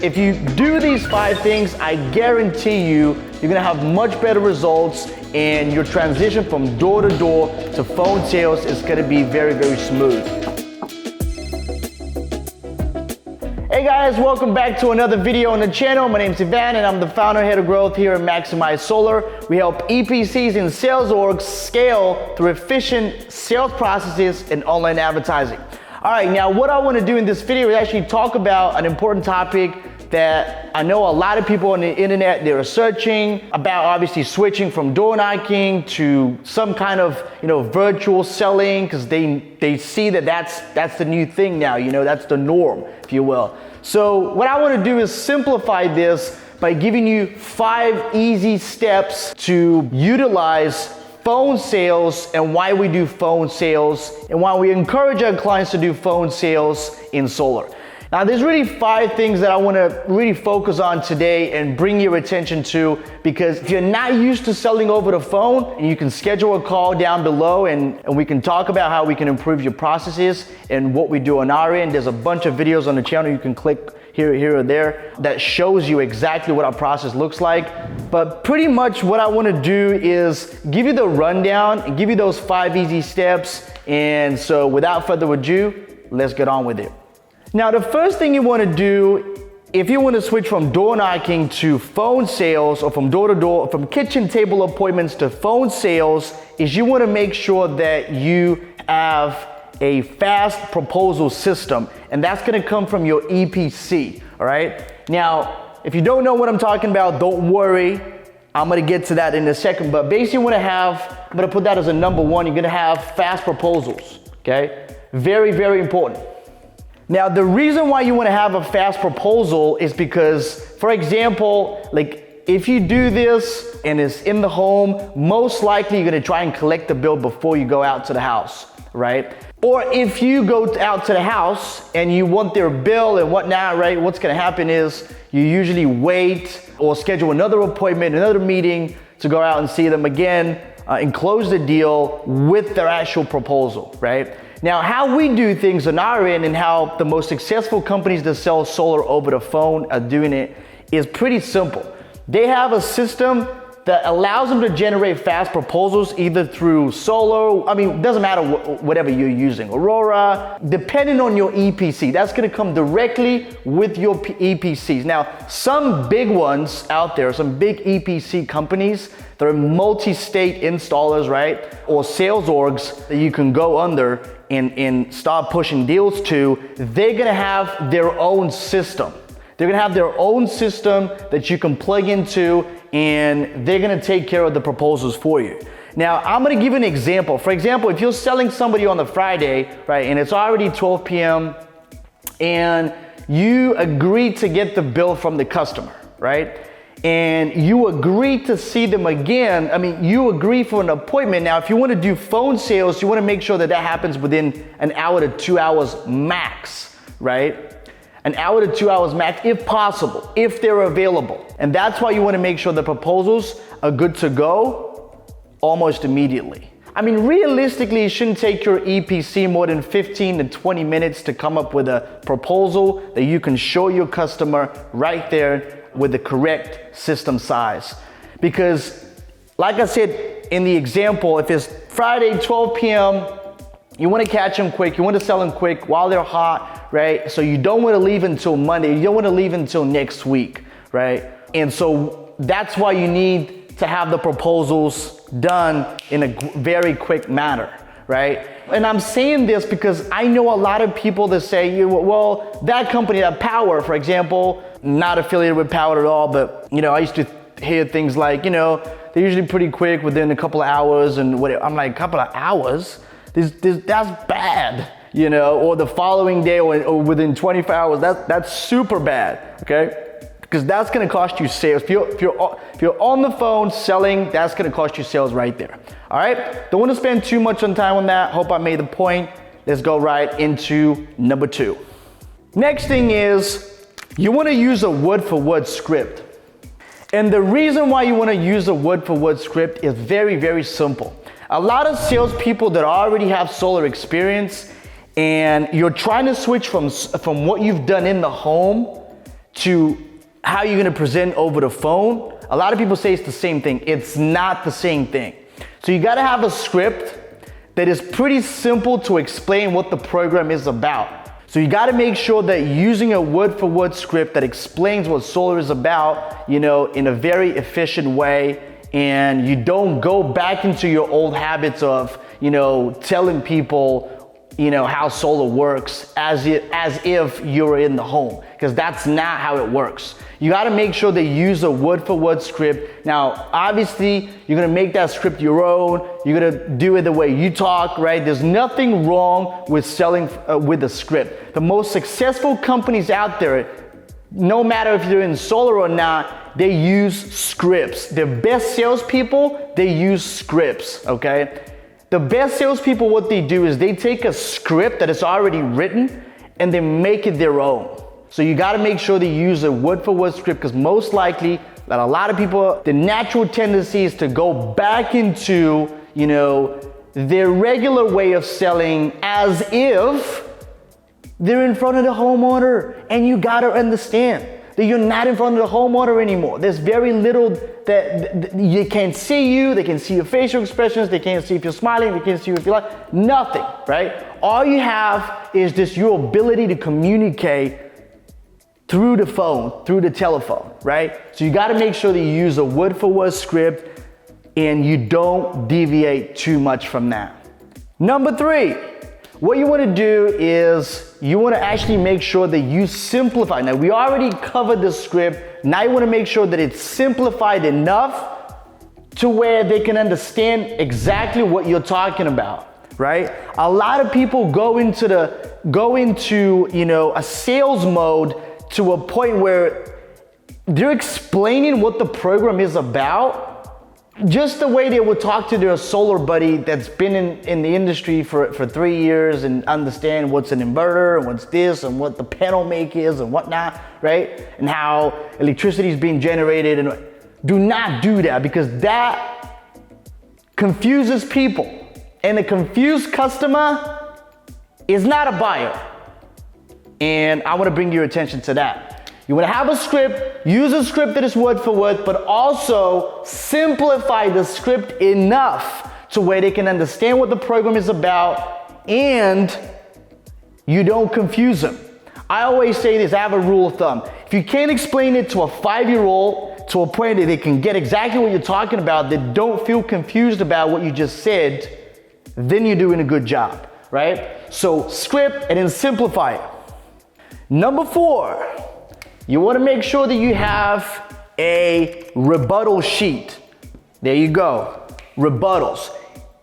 If you do these 5 things, I guarantee you're gonna have much better results, and your transition from door to door to phone sales is gonna be very, very smooth. Hey guys, welcome back to another video on the channel. My name's Ivan and I'm the founder head of growth here at Maximize Solar. We help EPCs and sales orgs scale through efficient sales processes and online advertising. All right, now what I want to do in this video is actually talk about an important topic that I know a lot of people on the internet, they're searching about, obviously switching from door knocking to some kind of, virtual selling, because they see that that's the new thing now, that's the norm, if you will. So what I want to do is simplify this by giving you 5 easy steps to utilize phone sales and why we do phone sales and why we encourage our clients to do phone sales in solar. Now, there's really 5 things that I want to really focus on today and bring your attention to, because if you're not used to selling over the phone, you can schedule a call down below and we can talk about how we can improve your processes and what we do on our end. There's a bunch of videos on the channel you can click here or there that shows you exactly what our process looks like. But pretty much what I want to do is give you the rundown and give you those 5 easy steps. And so without further ado, let's get on with it. Now, the first thing you want to do if you want to switch from door knocking to phone sales, or from door to door, from kitchen table appointments to phone sales, is you want to make sure that you have a fast proposal system, and that's going to come from your EPC. All right. Now, if you don't know what I'm talking about, don't worry. I'm going to get to that in a second. But basically, I'm going to put that as a number 1. You're going to have fast proposals. Okay. Very, very important. Now, the reason why you want to have a fast proposal is because, for example, like if you do this and it's in the home, most likely you're going to try and collect the bill before you go out to the house, right? Or if you go out to the house and you want their bill and whatnot, right? What's going to happen is you usually wait or schedule another appointment, another meeting to go out and see them again and close the deal with their actual proposal, right? Now, how we do things on our end and how the most successful companies that sell solar over the phone are doing it is pretty simple. They have a system that allows them to generate fast proposals either through solar, it doesn't matter whatever you're using, Aurora, depending on your EPC. That's going to come directly with your EPCs. Now, some big ones out there, some big EPC companies that are multi-state installers, right? Or sales orgs that you can go under and start pushing deals to, they're going to have their own system. They're going to have their own system that you can plug into, and they're going to take care of the proposals for you. Now, I'm going to give you an example. For example, if you're selling somebody on the Friday, right, and it's already 12 p.m. and you agree to get the bill from the customer, right? And you agree to see them again. You agree for an appointment. Now, if you want to do phone sales, you want to make sure that happens within an hour to 2 hours max, right? An hour to 2 hours max, if possible, if they're available. And that's why you want to make sure the proposals are good to go almost immediately. Realistically, it shouldn't take your EPC more than 15 to 20 minutes to come up with a proposal that you can show your customer right there with the correct system size. Because, like I said in the example, if it's Friday, 12 p.m., you want to catch them quick, you want to sell them quick while they're hot, right? So you don't want to leave until Monday, you don't want to leave until next week, right? And so that's why you need to have the proposals done in a very quick manner, right? And I'm saying this because I know a lot of people that say, well, that company, that Power, for example, not affiliated with Power at all, but I used to hear things like, they're usually pretty quick within a couple of hours and whatever. I'm like, a couple of hours? That's bad, or the following day or within 24 hours, that's super bad, okay? Because that's going to cost you sales. If you're on the phone selling, that's going to cost you sales right there. All right? Don't want to spend too much time on that. Hope I made the point. Let's go right into number 2. Next thing is you want to use a word-for-word script. And the reason why you want to use a word-for-word script is very, very simple. A lot of salespeople that already have solar experience and you're trying to switch from what you've done in the home to how you're gonna present over the phone, a lot of people say it's the same thing. It's not the same thing. So you gotta have a script that is pretty simple to explain what the program is about. So you gotta make sure that using a word-for-word script that explains what solar is about, in a very efficient way, and you don't go back into your old habits of, telling people, how solar works as if you're in the home, because that's not how it works. You gotta make sure they use a word-for-word script. Now, obviously, you're gonna make that script your own. You're gonna do it the way you talk, right? There's nothing wrong with selling with a script. The most successful companies out there, no matter if you're in solar or not, they use scripts. Their best salespeople, they use scripts, okay? The best salespeople, what they do is they take a script that is already written and they make it their own. So you gotta make sure they use a word-for-word script, because most likely that a lot of people, the natural tendency is to go back into, their regular way of selling as if they're in front of the homeowner. And you gotta understand that you're not in front of the homeowner anymore. There's very little that they can't see you, they can see your facial expressions, they can't see if you're smiling, they can't see if you're like, nothing, right? All you have is just your ability to communicate through the phone, through the telephone, right? So you gotta make sure that you use a word-for-word script and you don't deviate too much from that. Number 3, what you wanna do is you wanna actually make sure that you simplify. Now, we already covered the script. Now you wanna make sure that it's simplified enough to where they can understand exactly what you're talking about, right? A lot of people go into a sales mode to a point where they're explaining what the program is about just the way they would talk to their solar buddy that's been in the industry for 3 years and understand what's an inverter and what's this and what the panel make is and whatnot, right? And how electricity is being generated. And do not do that, because that confuses people. And a confused customer is not a buyer. And I want to bring your attention to that. You want to have a script, use a script that is word for word, but also simplify the script enough to where they can understand what the program is about and you don't confuse them. I always say this, I have a rule of thumb. If you can't explain it to a 5-year-old to a point that they can get exactly what you're talking about, they don't feel confused about what you just said, then you're doing a good job, right? So script and then simplify it. Number 4, you want to make sure that you have a rebuttal sheet. There you go, rebuttals.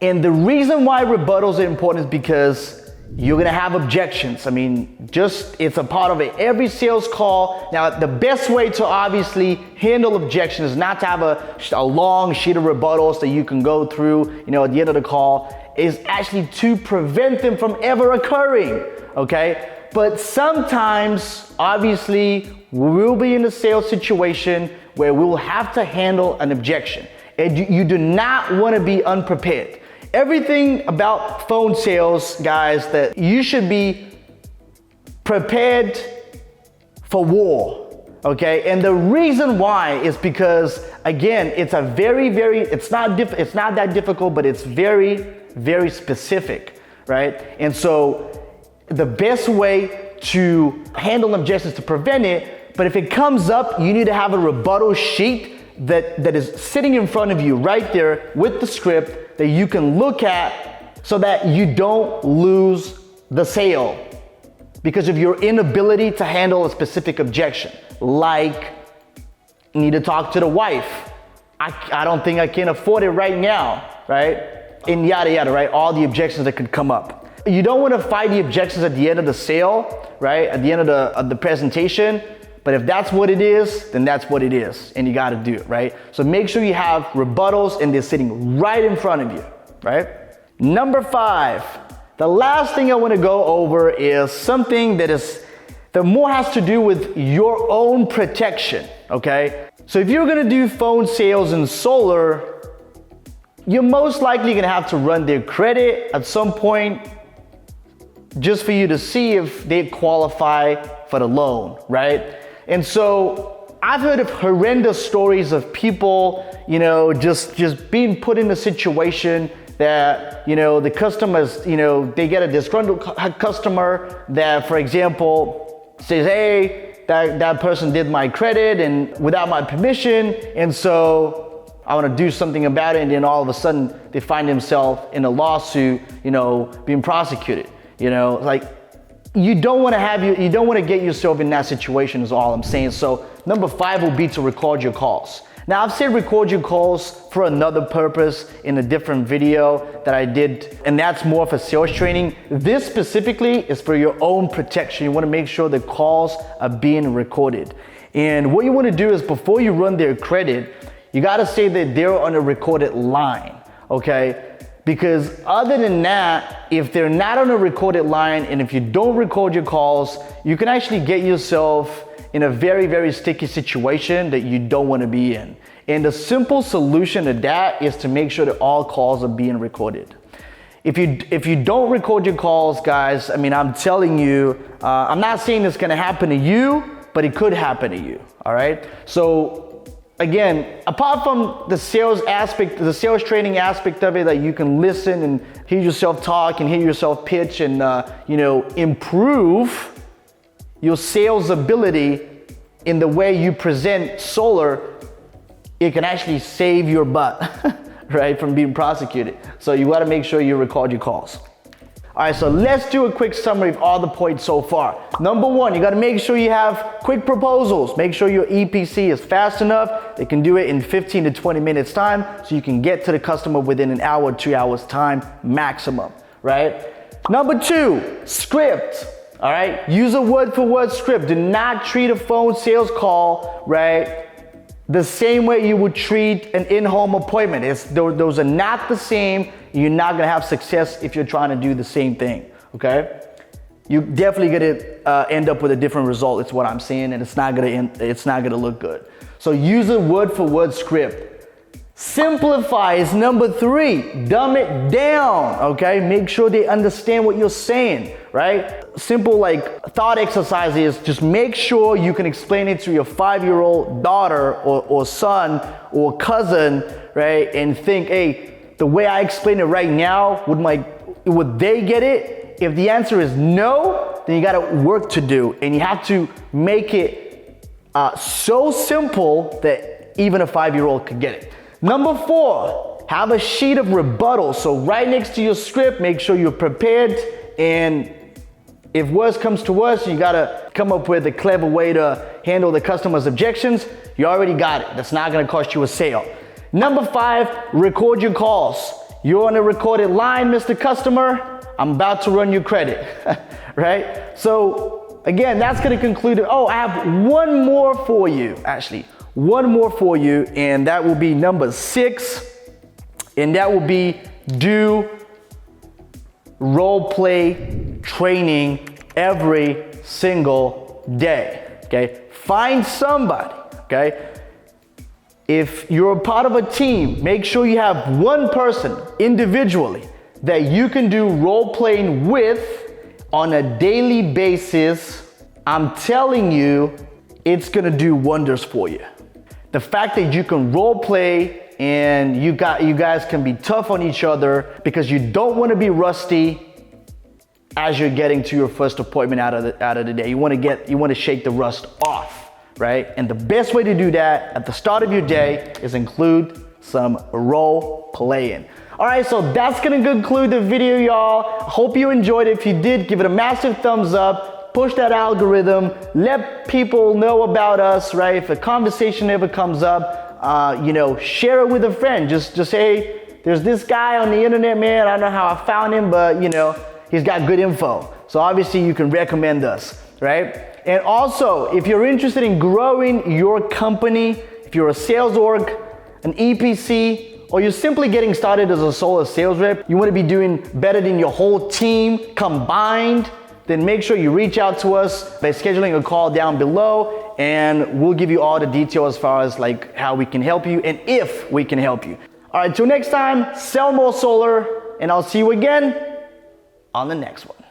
And the reason why rebuttals are important is because you're gonna have objections. I mean, it's a part of it. Every sales call. Now, the best way to obviously handle objections is not to have a long sheet of rebuttals that you can go through, at the end of the call, is actually to prevent them from ever occurring, okay? But sometimes, obviously, we will be in a sales situation where we will have to handle an objection. And you do not want to be unprepared. Everything about phone sales, guys, that you should be prepared for war, okay? And the reason why is because, again, it's not that difficult, but it's very, very specific, right? And so the best way to handle objections to prevent it, but if it comes up, you need to have a rebuttal sheet that is sitting in front of you right there with the script that you can look at so that you don't lose the sale because of your inability to handle a specific objection. Like, you need to talk to the wife. I don't think I can afford it right now, right? And yada yada, right? All the objections that could come up. You don't want to fight the objections at the end of the sale, right? At the end of the presentation. But if that's what it is, then that's what it is. And you got to do it, right? So make sure you have rebuttals and they're sitting right in front of you, right? Number 5, the last thing I want to go over is something that more has to do with your own protection, okay? So if you're going to do phone sales in solar, you're most likely going to have to run their credit at some point just for you to see if they qualify for the loan, right? And so I've heard of horrendous stories of people, just being put in a situation that, the customers, they get a disgruntled customer that, for example, says, hey, that person did my credit and without my permission, and so I want to do something about it, and then all of a sudden they find themselves in a lawsuit, being prosecuted. Like, you don't want to get yourself in that situation is all I'm saying. So number 5 will be to record your calls. Now, I've said record your calls for another purpose in a different video that I did, and that's more for sales training. This specifically is for your own protection. You want to make sure the calls are being recorded. And what you want to do is before you run their credit, you got to say that they're on a recorded line, okay? Because other than that, if they're not on a recorded line and if you don't record your calls, you can actually get yourself in a very, very sticky situation that you don't want to be in. And the simple solution to that is to make sure that all calls are being recorded. If you don't record your calls, guys, I'm telling you, I'm not saying it's going to happen to you, but it could happen to you, all right? So again, apart from the sales aspect, the sales training aspect of it, that you can listen and hear yourself talk and hear yourself pitch and, improve your sales ability in the way you present solar, it can actually save your butt, right, from being prosecuted. So you gotta make sure you record your calls. All right, so let's do a quick summary of all the points so far. Number 1, you gotta make sure you have quick proposals. Make sure your EPC is fast enough. They can do it in 15 to 20 minutes time, so you can get to the customer within an hour, 2 hours time maximum, right? Number 2, script. All right, use a word-for-word script. Do not treat a phone sales call, right, the same way you would treat an in-home appointment. Those are not the same. You're not gonna have success if you're trying to do the same thing, okay? You definitely gonna end up with a different result. It's what I'm saying, and it's not gonna look good. So use a word-for-word script. Simplify is number 3. Dumb it down, okay? Make sure they understand what you're saying, right? Simple thought exercise is just make sure you can explain it to your 5-year-old daughter or son or cousin, right? And think, hey, the way I explain it right now, would they get it? If the answer is no, then you got work to do, and you have to make it so simple that even a 5-year-old could get it. Number 4, have a sheet of rebuttal. So right next to your script, make sure you're prepared, and if worse comes to worse, you gotta come up with a clever way to handle the customer's objections. You already got it. That's not gonna cost you a sale. Number 5, record your calls. You're on a recorded line, Mr. Customer. I'm about to run your credit, right? So again, that's gonna conclude it. Oh, I have one more for you, actually. One more for you, and that will be number 6, and that will be do role play training every single day, okay? Find somebody, okay? If you're a part of a team, make sure you have one person individually that you can do role playing with on a daily basis. I'm telling you, it's gonna do wonders for you. The fact that you can role play and you guys can be tough on each other because you don't want to be rusty as you're getting to your first appointment out of the day. You want to shake the rust off, right? And the best way to do that at the start of your day is include some role playing. All right, so that's gonna conclude the video, y'all. Hope you enjoyed it. If you did, give it a massive thumbs up. Push that algorithm, let people know about us, right? If a conversation ever comes up, share it with a friend. Just say, hey, there's this guy on the internet, man. I don't know how I found him, but he's got good info. So obviously you can recommend us, right? And also, if you're interested in growing your company, if you're a sales org, an EPC, or you're simply getting started as a solar sales rep, you want to be doing better than your whole team combined, then make sure you reach out to us by scheduling a call down below, and we'll give you all the details as far as how we can help you and if we can help you. All right, till next time, sell more solar, and I'll see you again on the next one.